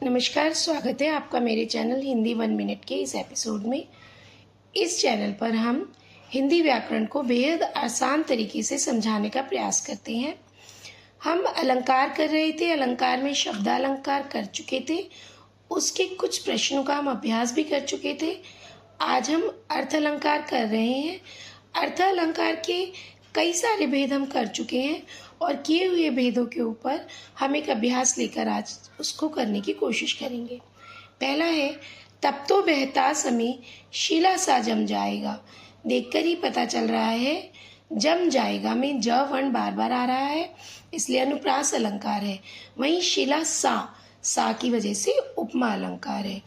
नमस्कार, स्वागत है आपका मेरे चैनल हिंदी 1 मिनट के इस एपिसोड में। इस चैनल पर हम हिंदी व्याकरण को बेहद आसान तरीके से समझाने का प्रयास करते हैं। हम अलंकार कर रहे थे, अलंकार में शब्दालंकार कर चुके थे, उसके कुछ प्रश्नों का हम अभ्यास भी कर चुके थे। आज हम अर्थ अलंकार कर रहे हैं। अर्थ अलंकार के कई सारे भेद हम कर चुके हैं और किए हुए भेदों के ऊपर हम एक अभ्यास लेकर आज उसको करने की कोशिश करेंगे। पहला है, तब तो बहता समय शिला सा जम जाएगा। देखकर ही पता चल रहा है जम जाएगा में ज वर्ण बार बार आ रहा है, इसलिए अनुप्रास अलंकार है। वहीं शिला सा की वजह से उपमा अलंकार है।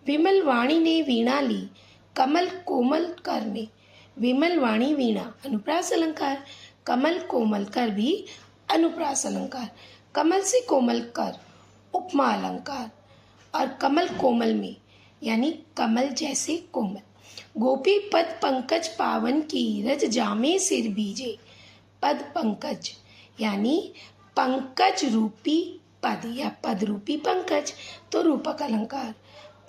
विमल वाणी ने वीणा ली, कमल कोमल कर में। विमल वाणी वीणा अनुप्रास अलंकार, कमल कोमल कर भी अनुप्रास अलंकार। कमल से कोमल कर उपमा अलंकार और कमल कोमल में यानी कमल जैसे कोमल। गोपी पद पंकज पावन की, रज जामे सिर बीजे। पद पंकज यानी पंकज रूपी पद या पद रूपी पंकज, तो रूपक अलंकार।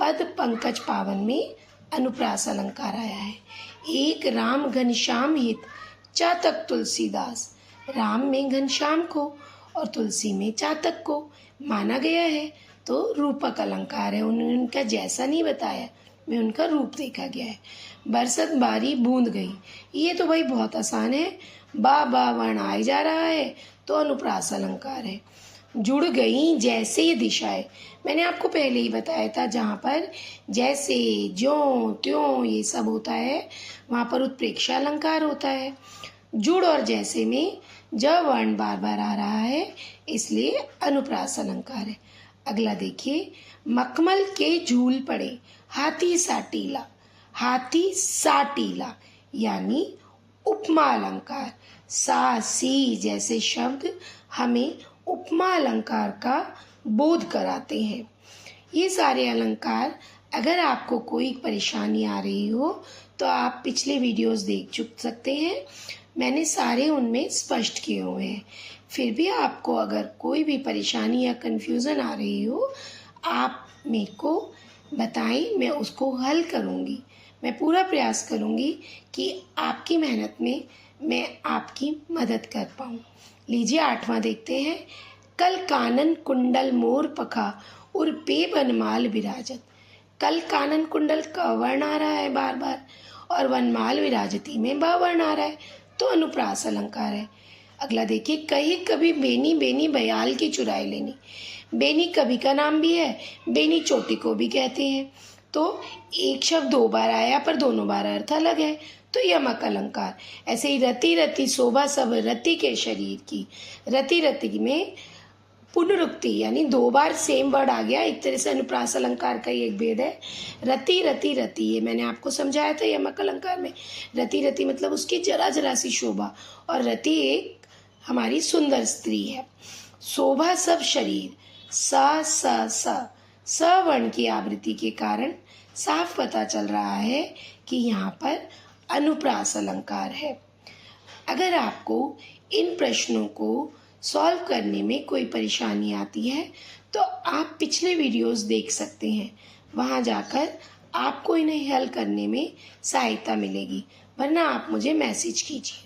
पद पंकज पावन में अनुप्रास अलंकार आया है। एक राम घनश्याम हित, चातक तुलसीदास। राम में घनश्याम को और तुलसी में चातक को माना गया है, तो रूपक अलंकार है। उन्होंने उनका जैसा नहीं बताया, में उनका रूप देखा गया है। बरसत बारी बूंद गई, ये तो भाई बहुत आसान है। बा वर्ण आए जा रहा है तो अनुप्रास अलंकार है। जुड़ गई जैसे दिशाएं, मैंने आपको पहले ही बताया था, जहाँ पर जैसे ज्यों त्यों ये सब होता है वहाँ पर उत्प्रेक्षा अलंकार होता है। जुड़ और जैसे में ज वर्ण बार बार आ रहा है, इसलिए अनुप्रास अलंकार है। अगला देखिए, मखमल के झूल पड़े, हाथी सा टीला। हाथी सा टीला यानी उपमा अलंकार। सा सी जैसे शब्द हमें उपमा अलंकार का बोध कराते हैं। ये सारे अलंकार, अगर आपको कोई परेशानी आ रही हो तो आप पिछले वीडियोस देख सकते हैं, मैंने सारे उनमें स्पष्ट किए हुए हैं। फिर भी आपको अगर कोई भी परेशानी या कन्फ्यूज़न आ रही हो, आप मेरे को बताएं, मैं उसको हल करूँगी। मैं पूरा प्रयास करूँगी कि आपकी मेहनत में मैं आपकी मदद कर पाऊँ। लीजिए 8वां देखते हैं। कल कानन कुंडल मोर पखा, उर पे वनमाल विराजत। कल कानन कुंडल का वर्ण आ रहा है बार बार, और वनमाल विराजती में बा वर्ण आ रहा है, तो अनुप्रास अलंकार है। अगला देखिए, कहीं कभी बेनी बेनी बयाल की चुराई लेनी। बेनी कभी का नाम भी है, बेनी चोटी को भी कहते हैं। तो एक शब्द 2 बार आया पर दोनों बार अर्थ अलग है, तो यमक अलंकार। ऐसे ही रति रति शोभा सब रति के शरीर की। रति रति में पुनरुक्ति यानी 2 बार सेम वर्ड आ गया, एक तरह से अनुप्रास अलंकार का ही एक भेद है। रति रति रति, ये मैंने आपको समझाया था यमक अलंकार में। रति रति मतलब उसकी जरा जरा सी शोभा, और रति एक हमारी सुंदर स्त्री है। शोभा सब शरीर, स वर्ण की आवृत्ति के कारण साफ पता चल रहा है कि यहाँ पर अनुप्रास अलंकार है। अगर आपको इन प्रश्नों को सॉल्व करने में कोई परेशानी आती है तो आप पिछले वीडियोस देख सकते हैं, वहाँ जाकर आपको इन्हें हल करने में सहायता मिलेगी, वरना आप मुझे मैसेज कीजिए।